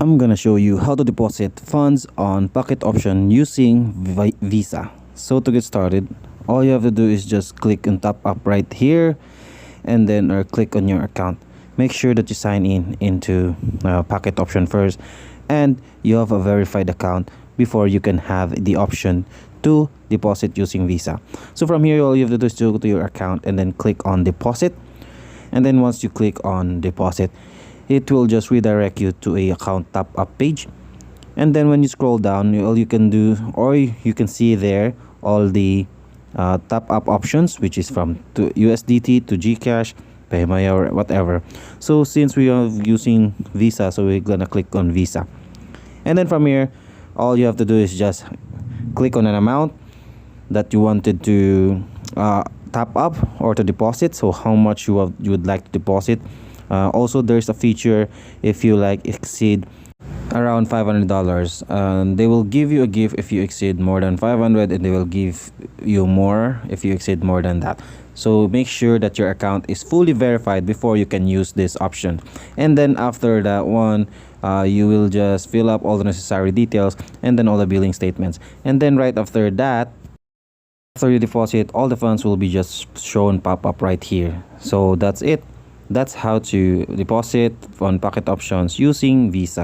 I'm gonna show you how to deposit funds on Pocket Option using Visa. So to get started, all you have to do is just click on top up right here and then or click on your account. Make sure that you sign in into Pocket Option first and you have a verified account before you can have the option to deposit using Visa. So from here, all you have to do is to go to your account and then click on deposit. And then once you click on deposit, it will just redirect you to a account top up page. And then when you scroll down, all you can do, or you can see there all the top up options, which is from to USDT to Gcash, Paymaya, or whatever. So since we are using Visa, so we're gonna click on Visa. And then from here, all you have to do is just click on an amount that you wanted to top up or to deposit, so how much you would like to deposit. Also, there's a feature if you like exceed around $500, they will give you a gift if you exceed more than 500, and they will give you more if you exceed more than that. So make sure that your account is fully verified before you can use this option. And then after that one, you will just fill up all the necessary details and then all the billing statements. And then right after that, after you deposit, all the funds will be just shown pop up right here. So that's it. That's how to deposit on Pocket Options using Visa.